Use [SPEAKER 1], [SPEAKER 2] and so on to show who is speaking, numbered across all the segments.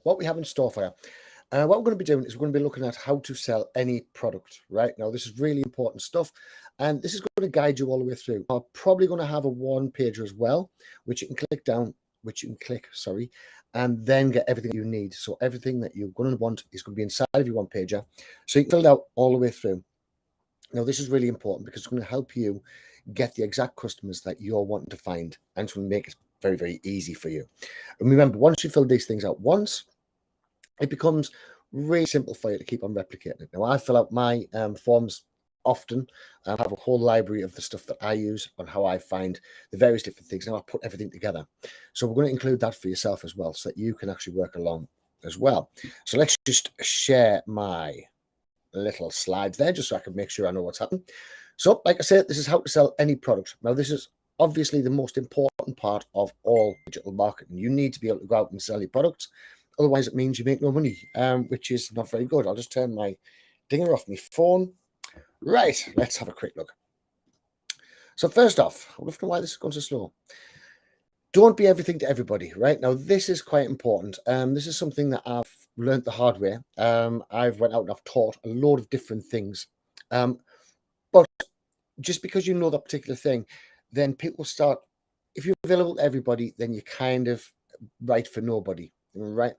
[SPEAKER 1] what we have in store for you. What we're going to be doing is we're going to be looking at how to sell any product. Right now, this is really important stuff, and this is going to guide you all the way through. I'm probably going to have a one pager as well, which you can click, sorry, and then get everything you need. So everything that you're going to want is going to be inside of your one pager, so you can fill it out all the way through. Now, this is really important because it's going to help you get the exact customers that you're wanting to find, and it's going to make it very, very easy for you. And remember, once you fill these things out once, it becomes really simple for you to keep on replicating it. Now, I fill out my forms often. I have a whole library of the stuff that I use on how I find the various different things. Now I put everything together. So we're going to include that for yourself as well, so that you can actually work along as well. So let's just share my little slides there, just so I can make sure I know what's happening. So like I said, this is how to sell any product. Now, this is obviously the most important part of all digital marketing. You need to be able to go out and sell your products. Otherwise, it means you make no money, which is not very good. I'll just turn my dinger off my phone. Right, let's have a quick look. So first off, I wonder why this is going so slow. Don't be everything to everybody, right? Now, this is quite important. This is something that I've learned the hard way. I've went out and I've taught a load of different things. But just because you know that particular thing, then people start, if you're available to everybody, then you're kind of right for nobody, right?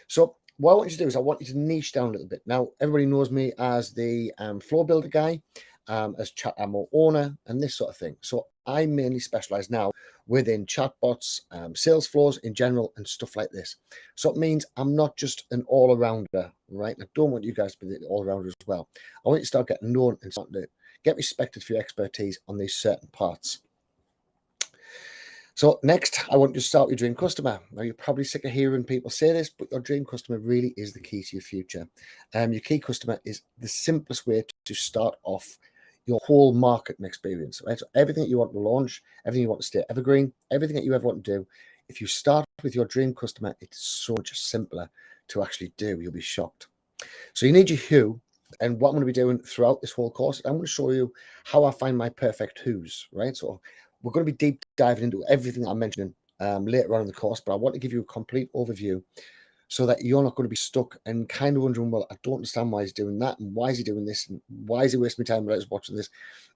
[SPEAKER 1] So what I want you to do is I want you to niche down a little bit. Now, everybody knows me as the flow builder guy, as chat ammo owner, and this sort of thing. So I mainly specialize now within chatbots, sales flows in general, and stuff like this. So it means I'm not just an all-arounder, right? I don't want you guys to be the all-rounders as well. I want you to start getting known and start to get respected for your expertise on these certain parts. So next, I want you to start with your dream customer. Now, you're probably sick of hearing people say this, but your dream customer really is the key to your future. Your key customer is the simplest way to start off your whole marketing experience, right? So everything that you want to launch, everything you want to stay evergreen, everything that you ever want to do, if you start with your dream customer, it's so much simpler to actually do. You'll be shocked. So you need your who. And what I'm going to be doing throughout this whole course, I'm going to show you how I find my perfect who's, right? So we're going to be deep diving into everything that I'm mentioning later on in the course, but I want to give you a complete overview so that you're not going to be stuck and kind of wondering, well, I don't understand why he's doing that, and why is he doing this, and why is he wasting my time while I was watching this.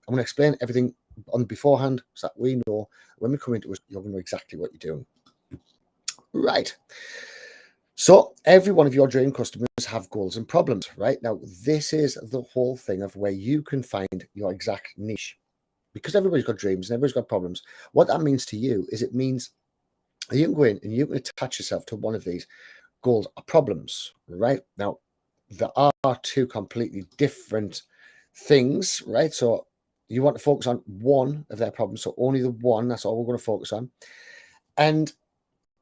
[SPEAKER 1] I'm going to explain everything on beforehand so that we know when we come into it, you're going to know exactly what you're doing. Right. So every one of your dream customers have goals and problems, right? Now, this is the whole thing of where you can find your exact niche, because everybody's got dreams and everybody's got problems. What that means to you is it means you can go in and you can attach yourself to one of these goals or problems, right? Now, there are two completely different things, right? So you want to focus on one of their problems. So only the one, that's all we're going to focus on. And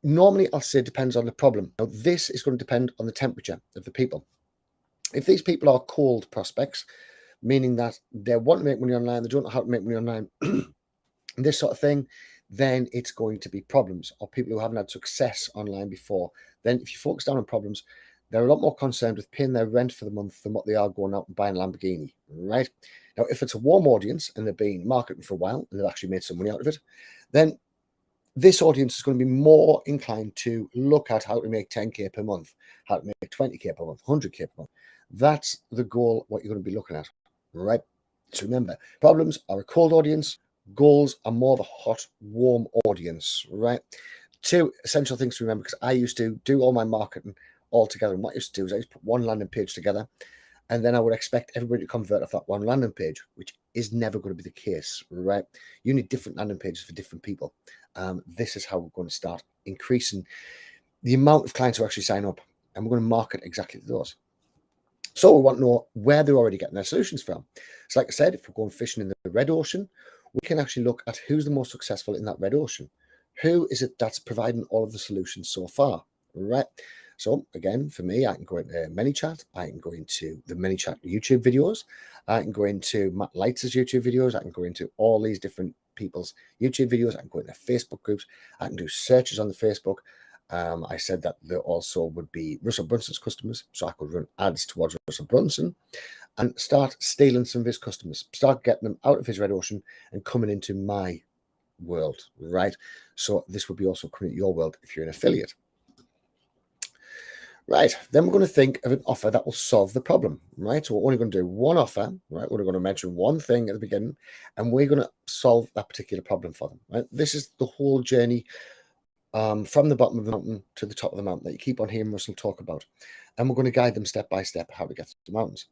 [SPEAKER 1] normally I'll say it depends on the problem. Now, this is going to depend on the temperature of the people. If these people are cold prospects, meaning that they want to make money online, they don't know how to make money online, this sort of thing, then it's going to be problems, or people who haven't had success online before. Then if you focus down on problems, they're a lot more concerned with paying their rent for the month than what they are going out and buying a Lamborghini, right? Now, if it's a warm audience and they've been marketing for a while and they've actually made some money out of it, then this audience is going to be more inclined to look at how to make 10K per month, how to make 20K per month, 100K per month. That's the goal, what you're going to be looking at, right? So remember, problems are a cold audience. Goals are more of a hot, warm audience, right? Two essential things to remember, because I used to do all my marketing all together. And what I used to do is I used to put one landing page together, and then I would expect everybody to convert off that one landing page, which is never going to be the case, right? You need different landing pages for different people. This is how we're going to start increasing the amount of clients who actually sign up, and we're going to market exactly to those. So we want to know where they're already getting their solutions from. So like I said, if we're going fishing in the red ocean, we can actually look at who's the most successful in that red ocean. Who is it that's providing all of the solutions so far, right? So again, for me, I can go into ManyChat. I can go into the ManyChat YouTube videos. I can go into Matt Lights' YouTube videos. I can go into all these different people's YouTube videos. I can go into Facebook groups. I can do searches on the Facebook. I said that there also would be Russell Brunson's customers, so I could run ads towards Russell Brunson and start stealing some of his customers, start getting them out of his red ocean and coming into my world, right? So this would be also coming into your world if you're an affiliate. Right, then we're going to think of an offer that will solve the problem, right? So we're only going to do one offer, right? We're going to mention one thing at the beginning, and we're going to solve that particular problem for them, right? This is the whole journey from the bottom of the mountain to the top of the mountain that you keep on hearing Russell talk about. And we're going to guide them step by step how to get to the mountains.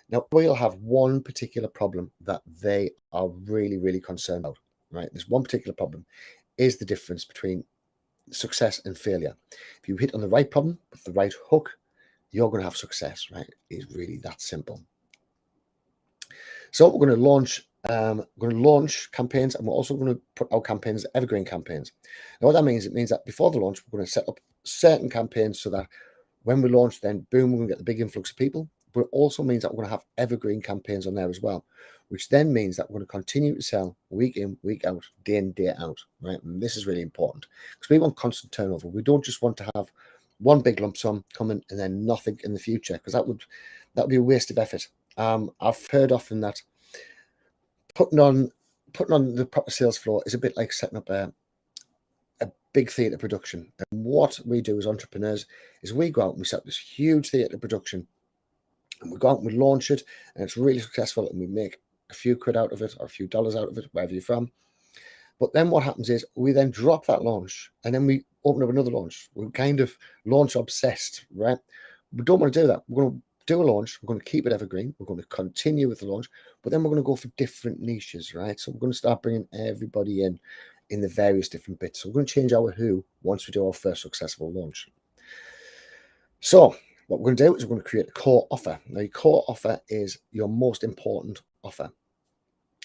[SPEAKER 1] Now, we'll have one particular problem that they are really, really concerned about, right? There's one particular problem is the difference between success and failure. If you hit on the right problem with the right hook, you're going to have success, right? It's really that simple. So we're going to launch campaigns, and we're also going to put our campaigns as evergreen campaigns. Now, what that means, it means that before the launch, we're going to set up certain campaigns so that when we launch, then boom, we're going to get the big influx of people. But it also means that we're going to have evergreen campaigns on there as well, which then means that we're going to continue to sell week in, week out, day in, day out, right? And this is really important because we want constant turnover. We don't just want to have one big lump sum coming and then nothing in the future, because that would be a waste of effort. I've heard often that putting on the proper sales floor is a bit like setting up a big theatre production. And what we do as entrepreneurs is we go out and we set up this huge theatre production, and we go out and we launch it, and it's really successful, and we make a few quid out of it or a few dollars out of it, wherever you're from. But then what happens is we then drop that launch, and then we open up another launch. We're kind of launch obsessed, right? We don't want to do that. We're going to do a launch. We're going to keep it evergreen. We're going to continue with the launch, but then we're going to go for different niches, right? So we're going to start bringing everybody in the various different bits. So we're going to change our who once we do our first successful launch. So what we're going to do is we're going to create a core offer. Now, your core offer is your most important offer.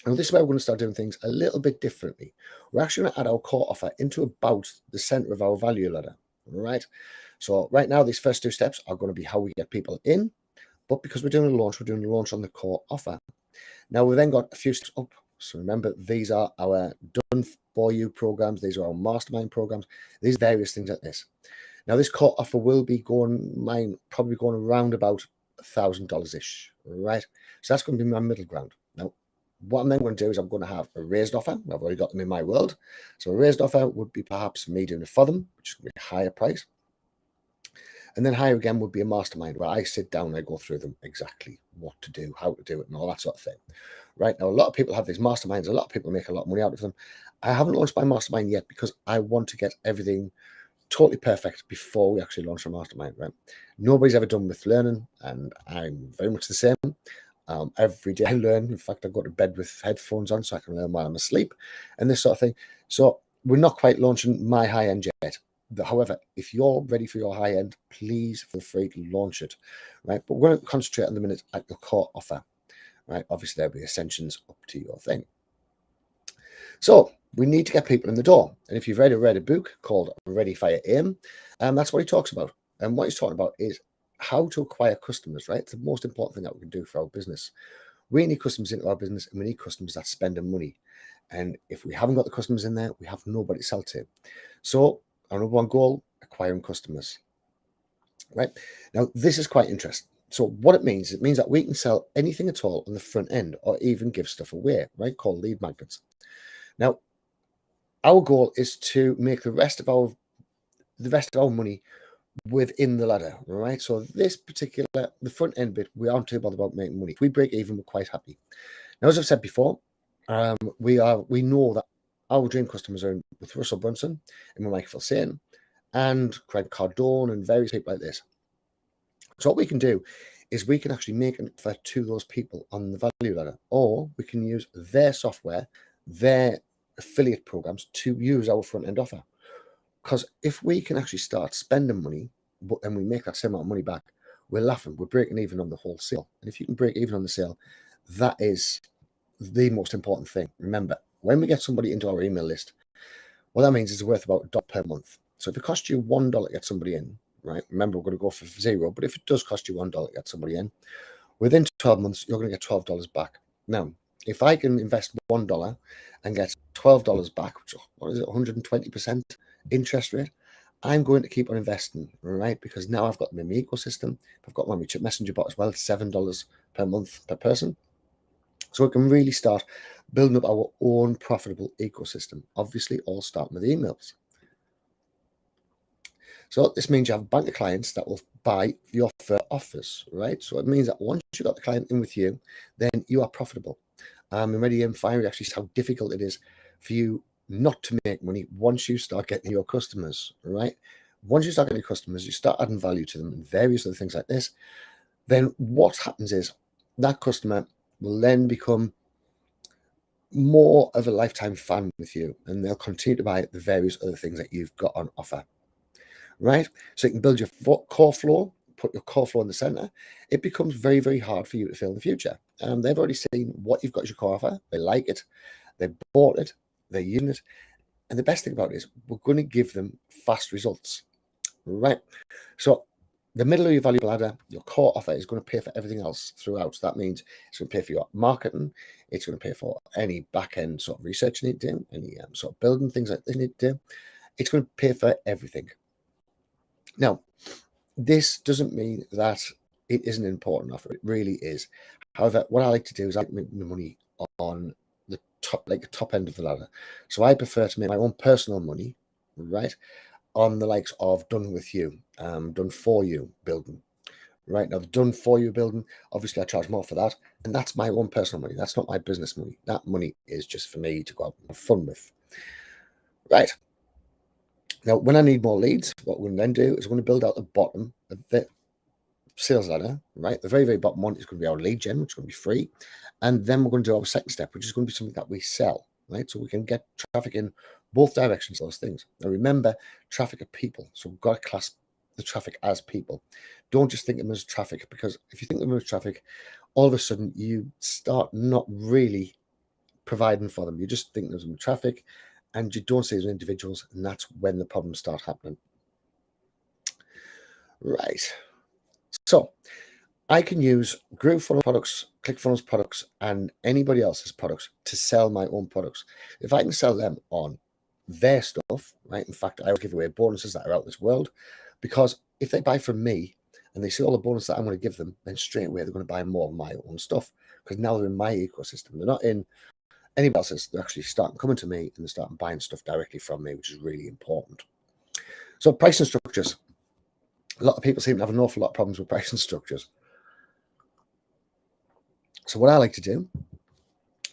[SPEAKER 1] Now, this is where we're going to start doing things a little bit differently. We're actually going to add our core offer into about the center of our value ladder, right? So right now, these first two steps are going to be how we get people in, but because we're doing a launch on the core offer. Now, we've then got a few steps up. So remember, these are our done for you programs. These are our mastermind programs. These are various things like this. Now, this core offer will be probably going around about $1,000-ish, right? So that's going to be my middle ground. Now, what I'm then going to do is I'm going to have a raised offer. I've already got them in my world. So a raised offer would be perhaps me doing it for them, which is going to be a higher price. And then higher again would be a mastermind where I sit down and I go through them exactly what to do, how to do it, and all that sort of thing. Right now, a lot of people have these masterminds. A lot of people make a lot of money out of them. I haven't launched my mastermind yet because I want to get everything totally perfect before we actually launch a mastermind, right? Nobody's ever done with learning, and I'm very much the same. Every day I learn. In fact, I go to bed with headphones on so I can learn while I'm asleep and this sort of thing. So we're not quite launching my high end yet. However, if you're ready for your high end, please feel free to launch it, right? But we're going to concentrate on the minute at your core offer, right? Obviously, there'll be ascensions up to your thing. So we need to get people in the door. And if you've read a book called Ready, Fire, Aim, that's what he talks about. And what he's talking about is how to acquire customers, right? It's the most important thing that we can do for our business. We need customers into our business, and we need customers that spend money. And if we haven't got the customers in there, we have nobody to sell to. So our number one goal, acquiring customers, right? Now, this is quite interesting. So what it means that we can sell anything at all on the front end, or even give stuff away, right? Called lead magnets. Now, our goal is to make the rest of our money within the ladder, right? So the front end bit, we aren't too bothered about making money. If we break even, we're quite happy. Now, as I've said before, we know that our dream customers are with Russell Brunson and Michael Filsain and Craig Cardone and various people like this. So what we can do is we can actually make an offer to those people on the value ladder, or we can use their software, their affiliate programs to use our front end offer. Because if we can actually start spending money, but then we make that same amount of money back, we're laughing. We're breaking even on the whole sale. And if you can break even on the sale, that is the most important thing. Remember, when we get somebody into our email list, what that means is it's worth about $1 per month. So if it costs you $1 to get somebody in, right? Remember, we're going to go for $0, but if it does cost you $1 to get somebody in, within 12 months, you're going to get $12 back. Now, if I can invest $1 and get $12 back, which, what is it, 120% interest rate, I'm going to keep on investing, right? Because now I've got them in my ecosystem. I've got one with Messenger bot as well, $7 per month per person. So we can really start building up our own profitable ecosystem. Obviously, all starting with emails. So this means you have a bank of clients that will buy your offers, right? So it means that once you got the client in with you, then you are profitable. And when you find actually how difficult it is for you not to make money once you start getting your customers, right? Once you start getting your customers, you start adding value to them and various other things like this. Then what happens is that customer will then become more of a lifetime fan with you, and they'll continue to buy the various other things that you've got on offer, right? So you can build your core floor, put your core floor in the center. It becomes very, very hard for you to fail in the future. They've already seen what you've got as your core offer. They like it. They bought it. They're using it. And the best thing about it is we're going to give them fast results, right? So the middle of your value ladder, your core offer is going to pay for everything else throughout. So that means it's going to pay for your marketing. It's going to pay for any back-end sort of research you need to do, any sort of building things like this you need to do. It's going to pay for everything. Now, this doesn't mean that it isn't an important offer. It really is. However, what I like to do is I make my money on the top, like the top end of the ladder. So I prefer to make my own personal money, right, on the likes of done with you, done for you building. Right now, the done for you building, obviously I charge more for that. And that's my own personal money. That's not my business money. That money is just for me to go out and have fun with. Right. Now, when I need more leads, what we're going to then do is we're going to build out the bottom of the sales ladder, right? The very, very bottom one is going to be our lead gen, which is going to be free. And then we're going to do our second step, which is going to be something that we sell, right? So we can get traffic in both directions, those things. Now, remember, traffic are people. So we've got to class the traffic as people. Don't just think of them as traffic, because if you think of them as traffic, all of a sudden you start not really providing for them. You just think of them as traffic and you don't see them as individuals. And that's when the problems start happening. Right. So I can use GrooveFunnels products, ClickFunnels products, and anybody else's products to sell my own products. If I can sell them on their stuff, right? In fact, I will give away bonuses that are out in this world, because if they buy from me and they see all the bonuses that I'm going to give them, then straight away they're going to buy more of my own stuff, because now they're in my ecosystem. They're not in anybody else's. They're actually starting coming to me and they're starting buying stuff directly from me, which is really important. So pricing structures. A lot of people seem to have an awful lot of problems with pricing structures. So what I like to do,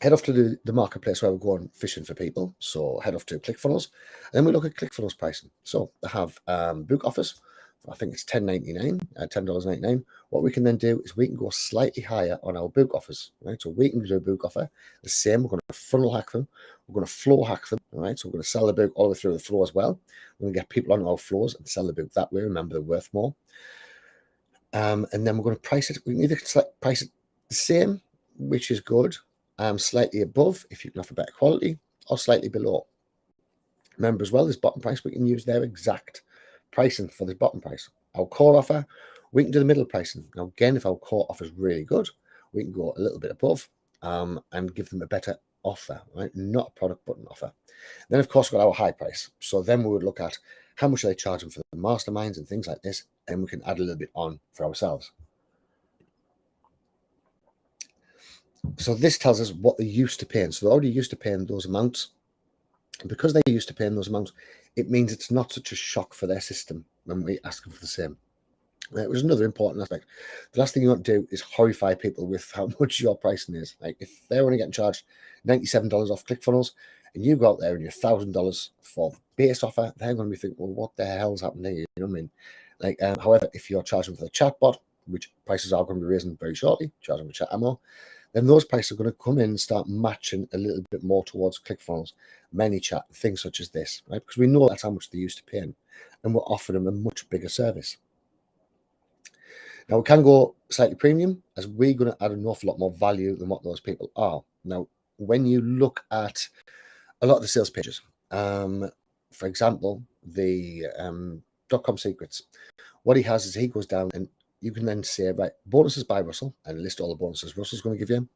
[SPEAKER 1] head off to the marketplace where we're going fishing for people. So head off to ClickFunnels, and then we look at ClickFunnels pricing. So they have book offers. I think it's $10.99, $10.99. What we can then do is we can go slightly higher on our book offers, right? So we can do a book offer the same. We're going to funnel hack them. We're going to flow hack them, right? So we're going to sell the book all the way through the flow as well. We're going to get people on our floors and sell the book that way. Remember, they're worth more. And then we're going to price it. We can either price it the same, which is good, slightly above if you can offer better quality, or slightly below. Remember as well, this bottom price, we can use their exact pricing for the bottom price. Our core offer, we can do the middle pricing. Now, again, if our core offer is really good, we can go a little bit above and give them a better offer, right? Not a product, but an offer. Then, of course, we've got our high price. So then we would look at how much are they charging for the masterminds and things like this, and we can add a little bit on for ourselves. So this tells us what they're used to paying. So they're already used to paying those amounts. And because they're used to paying those amounts, it means it's not such a shock for their system when we ask them for the same. It was another important aspect. The last thing you want to do is horrify people with how much your pricing is. Like if they're only getting charged $97 off ClickFunnels, and you go out there and you're $1,000 for the base offer, they're going to be thinking, well, what the hell's happening here? You know what I mean? Like, however, if you're charging for the chatbot, which prices are going to be raising very shortly, charging for chat ammo, then those prices are going to come in and start matching a little bit more towards ClickFunnels, ManyChat, things such as this, right? Because we know that's how much they're used to paying, and we're offering them a much bigger service. Now, we can go slightly premium, as we're going to add an awful lot more value than what those people are. Now, when you look at a lot of the sales pages, for example, the .com secrets, what he has is he goes down and you can then say, right, bonuses by Russell, and list all the bonuses Russell's going to give you,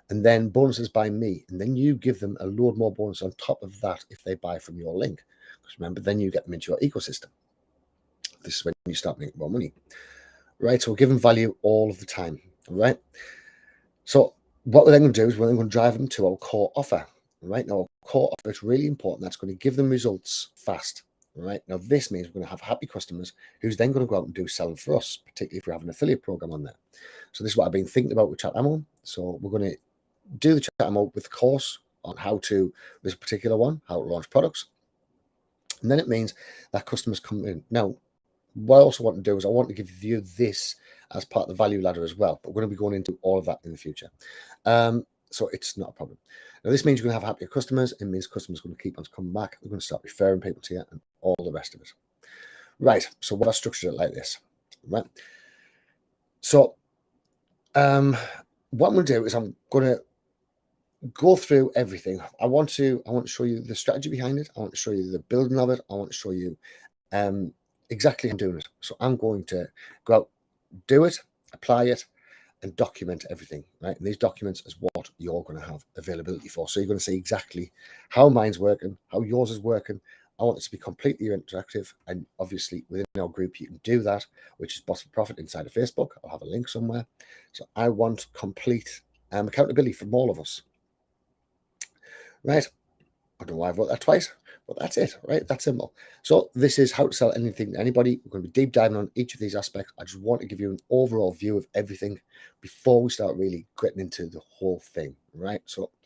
[SPEAKER 1] and then bonuses by me, and then you give them a load more bonus on top of that if they buy from your link. Because remember, then you get them into your ecosystem. This is when you start making more money, right? So we're giving value all of the time, right? So what we're then going to do is we're then going to drive them to our core offer, right? Now, our core offer is really important. That's going to give them results fast. right? Now, this means we're going to have happy customers who's then going to go out and do selling for us, particularly if we have an affiliate program on there. So this is what I've been thinking about with Chat Ammo. So we're going to do the Chat Ammo with the course on how to, this particular one, how to launch products. And then it means that customers come in. Now, what I also want to do is I want to give you this as part of the value ladder as well. But we're going to be going into all of that in the future. So it's not a problem. Now, this means you're going to have happier customers. It means customers are going to keep on coming back. They're going to start referring people to you and all the rest of it. Right. So what I structured it like this, right? So what I'm going to do is I'm going to go through everything. I want to show you the strategy behind it. I want to show you the building of it. I want to show you exactly how I'm doing it. So I'm going to go out, do it, apply it, and document everything, right? And these documents is what you're going to have availability for. So you're going to see exactly how mine's working, how yours is working. I want it to be completely interactive. And obviously within our group, you can do that, which is Boss for Profit inside of Facebook. I'll have a link somewhere. So I want complete accountability from all of us, right? I don't know why I wrote that twice, but that's it, right? That's simple. So this is how to sell anything to anybody. We're going to be deep diving on each of these aspects. I just want to give you an overall view of everything before we start really getting into the whole thing, right? So